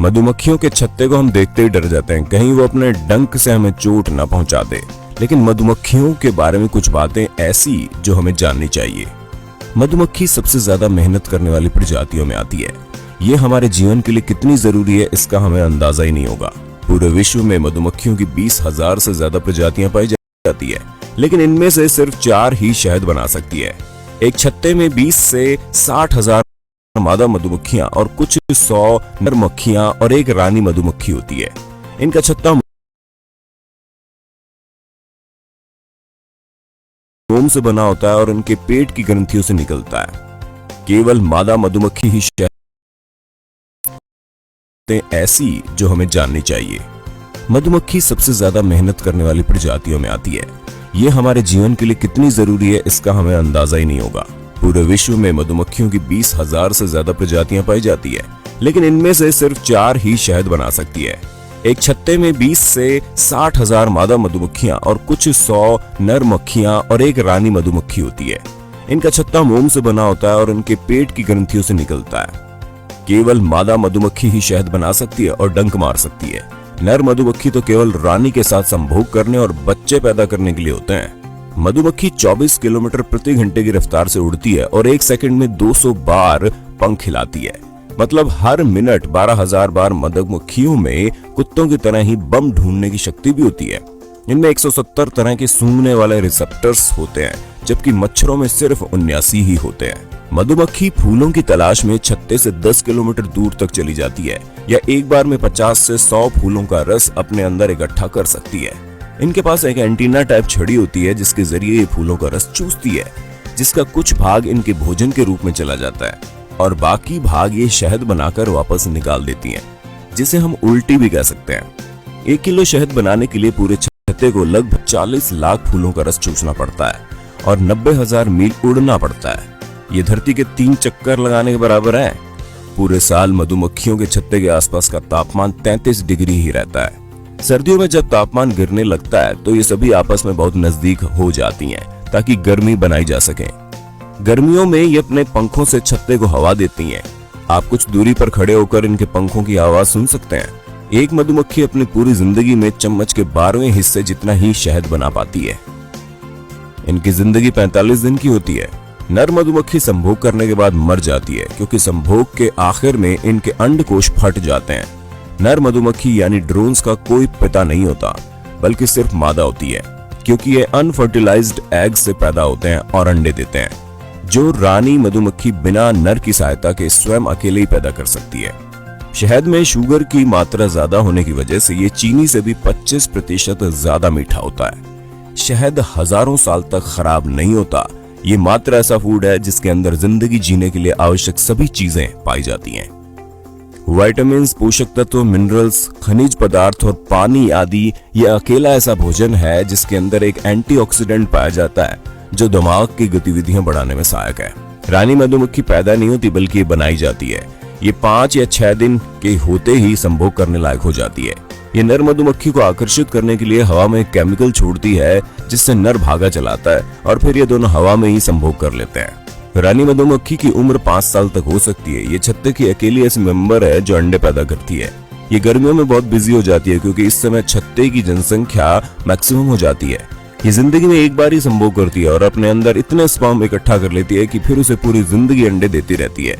मधुमक्खियों के छत्ते को हम देखते ही डर जाते हैं, कहीं वो अपने डंक से हमें चोट न पहुंचा दे। लेकिन मधुमक्खियों के बारे में कुछ बातें ऐसी जो हमें जाननी चाहिए। मधुमक्खी सबसे ज्यादा मेहनत करने वाली प्रजातियों में आती है। ये हमारे जीवन के लिए कितनी जरूरी है इसका हमें अंदाजा ही नहीं होगा। पूरे विश्व में मधुमक्खियों की 20,000 से ज्यादा प्रजातियां पाई जाती है, लेकिन इनमें से सिर्फ 4 ही शहद बना सकती है। एक छत्ते में 20 से 60,000 मादा मधुमक्खियां और कुछ 100 नर मक्खियां और एक रानी मधुमक्खी होती है। इनका छत्ता मोम से बना होता है और इनके पेट की ग्रंथियों से निकलता है। केवल मादा मधुमक्खी ही शहद ऐसी जो हमें जाननी चाहिए। मधुमक्खी सबसे ज्यादा मेहनत करने वाली प्रजातियों में आती है। ये हमारे जीवन के लिए कितनी जरूरी है इसका हमें अंदाजा ही नहीं होगा। पूरे विश्व में मधुमक्खियों की 20,000 से ज्यादा प्रजातियां पाई जाती है, लेकिन इनमें से सिर्फ 4 ही शहद बना सकती है। एक छत्ते में 20 से 60,000 मादा मधुमक्खियां और कुछ 100 नर मक्खियां और एक रानी मधुमक्खी होती है। इनका छत्ता मोम से बना होता है और इनके पेट की ग्रंथियों से निकलता है। केवल मादा मधुमक्खी ही शहद बना सकती है और डंक मार सकती है। नर मधुमक्खी तो केवल रानी के साथ संभोग करने और बच्चे पैदा करने के लिए होते हैं। मधुमक्खी 24 किलोमीटर प्रति घंटे की रफ्तार से उड़ती है और 1 सेकंड में 200 बार पंख हिलाती है। मतलब हर मिनट 12,000 बार मधुमक्खियों में कुत्तों की तरह ही बम ढूंढने की शक्ति भी होती है। इनमें 170 तरह के सूंघने वाले रिसेप्टर्स होते हैं, जबकि मच्छरों में सिर्फ 79 ही होते हैं। मधुमक्खी फूलों की तलाश में छत्ते से 10 किलोमीटर दूर तक चली जाती है या एक बार में 50 से 100 फूलों का रस अपने अंदर इकट्ठा कर सकती है। इनके पास एक एंटीना टाइप छड़ी होती है जिसके जरिए ये फूलों का रस चूसती है, जिसका कुछ भाग इनके भोजन के रूप में चला जाता है और बाकी भाग ये शहद बनाकर वापस निकाल देती हैं, जिसे हम उल्टी भी कह सकते हैं। 1 किलो शहद बनाने के लिए पूरे छत्ते को लगभग 40 लाख फूलों का रस चूसना पड़ता है और 90,000 मील उड़ना पड़ता है। ये धरती के 3 चक्कर लगाने के बराबर है। पूरे साल मधुमक्खियों के छत्ते के आसपास का तापमान 33 डिग्री ही रहता है। सर्दियों में जब तापमान गिरने लगता है तो ये सभी आपस में बहुत नजदीक हो जाती हैं ताकि गर्मी बनाई जा सके। गर्मियों में ये अपने पंखों से छत्ते को हवा देती हैं। आप कुछ दूरी पर खड़े होकर इनके पंखों की आवाज सुन सकते हैं। एक मधुमक्खी अपनी पूरी जिंदगी में चम्मच के 12वें हिस्से जितना ही शहद बना पाती है। इनकी जिंदगी 45 दिन की होती है। नर मधुमक्खी संभोग करने के बाद मर जाती है क्योंकि संभोग के आखिर में इनके अंडकोश फट जाते हैं। नर मधुमक्खी यानी ड्रोन्स का कोई पिता नहीं होता, बल्कि सिर्फ मादा होती है, क्योंकि ये अनफर्टिलाइज्ड एग से पैदा होते हैं और अंडे देते हैं, जो रानी मधुमक्खी बिना नर की सहायता के स्वयं अकेले ही पैदा कर सकती है। शहद में शुगर की मात्रा ज्यादा होने की वजह से ये चीनी से भी 25% ज्यादा मीठा होता है। शहद हजारों साल तक खराब नहीं होता। ये मात्र ऐसा फूड है जिसके अंदर जिंदगी जीने के लिए आवश्यक सभी चीजें पाई जाती हैं। विटामिन्स, पोषक तत्व, मिनरल्स, खनिज पदार्थ और पानी आदि ये अकेला ऐसा भोजन है जिसके अंदर एक एंटीऑक्सीडेंट पाया जाता है जो दिमाग की गतिविधियां बढ़ाने में सहायक है। रानी मधुमक्खी पैदा नहीं होती बल्कि ये बनाई जाती है। ये 5 या 6 दिन के होते ही संभोग करने लायक हो जाती है। ये नर मधुमक्खी को आकर्षित करने के लिए हवा में केमिकल छोड़ती है जिससे नर भागा चलाता है और फिर ये दोनों हवा में ही संभोग कर लेते हैं। रानी मधुमक्खी की उम्र 5 साल तक हो सकती है। ये छत्ते की अकेली ऐसी मेंबर है जो अंडे पैदा करती है। ये गर्मियों में बहुत बिजी हो जाती है क्योंकि इस समय छत्ते की जनसंख्या मैक्सिमम हो जाती है। ये जिंदगी में एक बार ही संभोग करती है और अपने अंदर इतने स्पर्म इकट्ठा कर लेती है कि फिर उसे पूरी जिंदगी अंडे देती रहती है।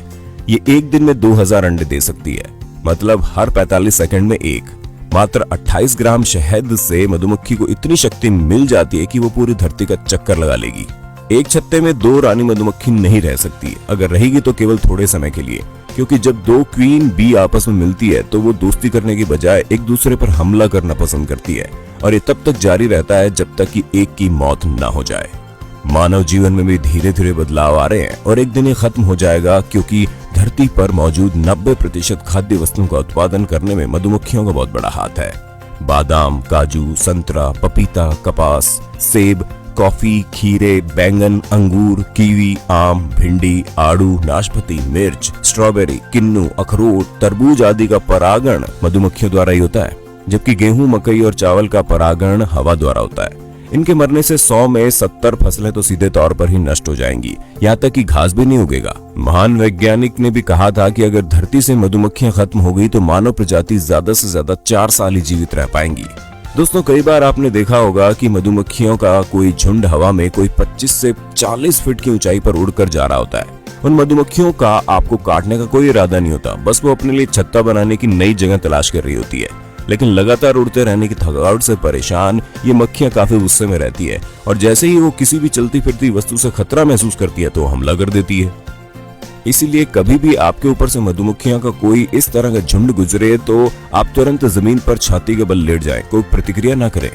ये एक दिन में 2000 अंडे दे सकती है, मतलब हर 45 सेकंड में एक। मात्र 28 ग्राम शहद से मधुमक्खी को इतनी शक्ति मिल जाती है कि वो पूरी धरती का चक्कर लगा लेगी। एक छत्ते में 2 रानी मधुमक्खी नहीं रह सकती। अगर रहेगी तो केवल थोड़े समय के लिए, क्योंकि जब 2 क्वीन बी आपस में मिलती है तो वो दोस्ती करने की बजाय एक दूसरे पर हमला करना पसंद करती है और ये तब तक जारी रहता है जब तक कि एक की मौत ना हो जाए। मानव जीवन में भी धीरे धीरे बदलाव आ रहे हैं और एक दिन ये खत्म हो जाएगा, क्योंकि धरती पर मौजूद 90% खाद्य वस्तुओं का उत्पादन करने में मधुमक्खियों का बहुत बड़ा हाथ है। बादाम, काजू, संतरा, पपीता, कपास, सेब, कॉफी, खीरे, बैंगन, अंगूर, कीवी, आम, भिंडी, आड़ू, नाशपाती, मिर्च, स्ट्रॉबेरी, किन्नू, अखरोट, तरबूज आदि का परागण मधुमक्खियों द्वारा ही होता है, जबकि गेहूं, मकई और चावल का परागण हवा द्वारा होता है। इनके मरने से 100 में 70 फसलें तो सीधे तौर पर ही नष्ट हो जाएंगी, यहाँ तक कि घास भी नहीं उगेगा। महान वैज्ञानिक ने भी कहा था कि अगर धरती से मधुमक्खियां खत्म हो गई तो मानव प्रजाति ज्यादा से ज्यादा 4 साल ही जीवित रह पाएंगी। दोस्तों, कई बार आपने देखा होगा कि मधुमक्खियों का कोई झुंड हवा में कोई 25 से 40 फीट की ऊंचाई पर उड़कर जा रहा होता है। उन मधुमक्खियों का आपको काटने का कोई इरादा नहीं होता, बस वो अपने लिए छत्ता बनाने की नई जगह तलाश कर रही होती है। लेकिन लगातार उड़ते रहने की थकावट से परेशान ये मक्खियां काफी गुस्से में रहती है और जैसे ही वो किसी भी चलती फिरती वस्तु से खतरा महसूस करती है तो हमला कर देती है। इसीलिए कभी भी आपके ऊपर से मधुमक्खियों का कोई इस तरह का झुंड गुजरे तो आप तुरंत जमीन पर छाती के बल लेट जाएं, कोई प्रतिक्रिया ना करें।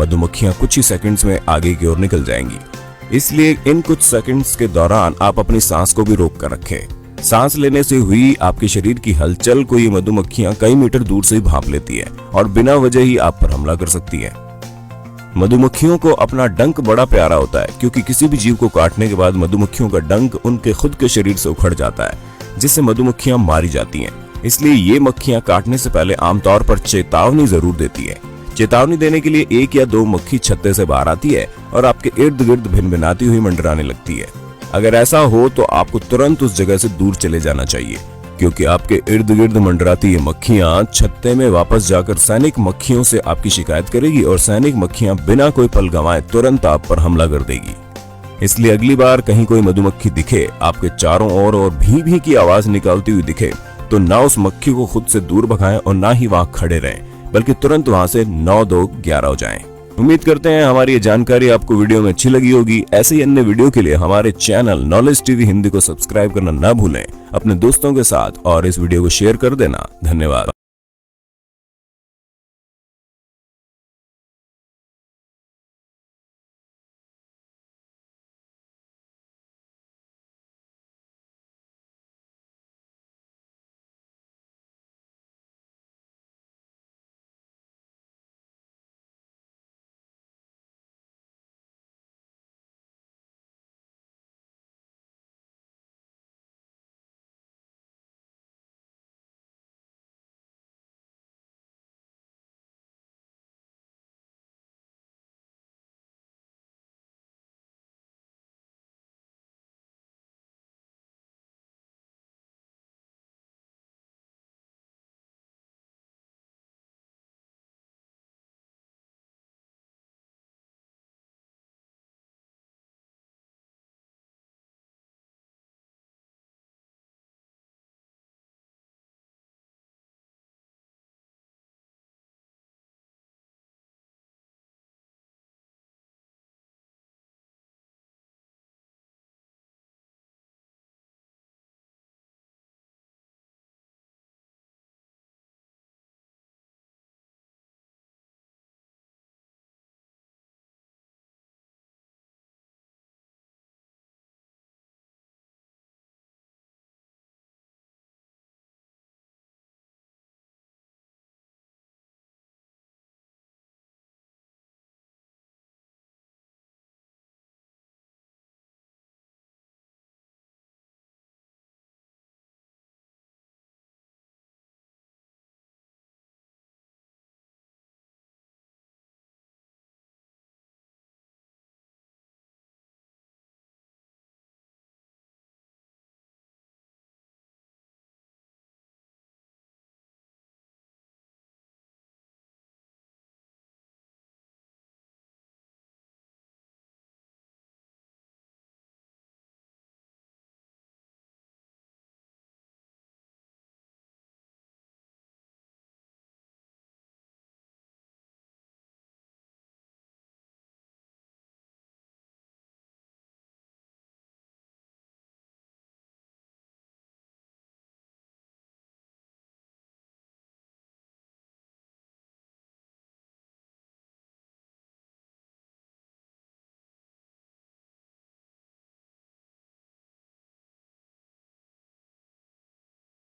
मधुमक्खियां कुछ ही सेकंड्स में आगे की ओर निकल जाएंगी। इसलिए इन कुछ सेकंड्स के दौरान आप अपनी सांस को भी रोक कर रखें। सांस लेने से हुई आपके शरीर की हलचल को ये मधुमक्खियां कई मीटर दूर से ही भांप लेती है और बिना वजह ही आप पर हमला कर सकती है। मधुमक्खियों को अपना डंक बड़ा प्यारा होता है, क्योंकि किसी भी जीव को काटने के बाद मधुमक्खियों का डंक उनके खुद के शरीर से उखड़ जाता है, जिससे मधुमक्खियां मारी जाती हैं। इसलिए ये मक्खियां काटने से पहले आमतौर पर चेतावनी जरूर देती है। चेतावनी देने के लिए 1 या 2 मक्खी छत्ते से बाहर आती है और आपके इर्द गिर्द भिनभिनाती हुई मंडराने लगती है। अगर ऐसा हो तो आपको तुरंत उस जगह से दूर चले जाना चाहिए, क्योंकि आपके इर्द गिर्द मंडराती ये मक्खियां छत्ते में वापस जाकर सैनिक मक्खियों से आपकी शिकायत करेगी और सैनिक मक्खियां बिना कोई पल गंवाए तुरंत आप पर हमला कर देगी। इसलिए अगली बार कहीं कोई मधुमक्खी दिखे आपके चारों ओर और भी भी की आवाज निकालती हुई दिखे तो ना उस मक्खी को खुद से दूर भगाएं और ना ही वहां खड़े रहें, बल्कि तुरंत वहां से 9, 2, 11 हो जाएं। उम्मीद करते हैं हमारी ये जानकारी आपको वीडियो में अच्छी लगी होगी। ऐसे ही अन्य वीडियो के लिए हमारे चैनल नॉलेज टीवी हिंदी को सब्सक्राइब करना ना भूलें अपने दोस्तों के साथ और इस वीडियो को शेयर कर देना। धन्यवाद।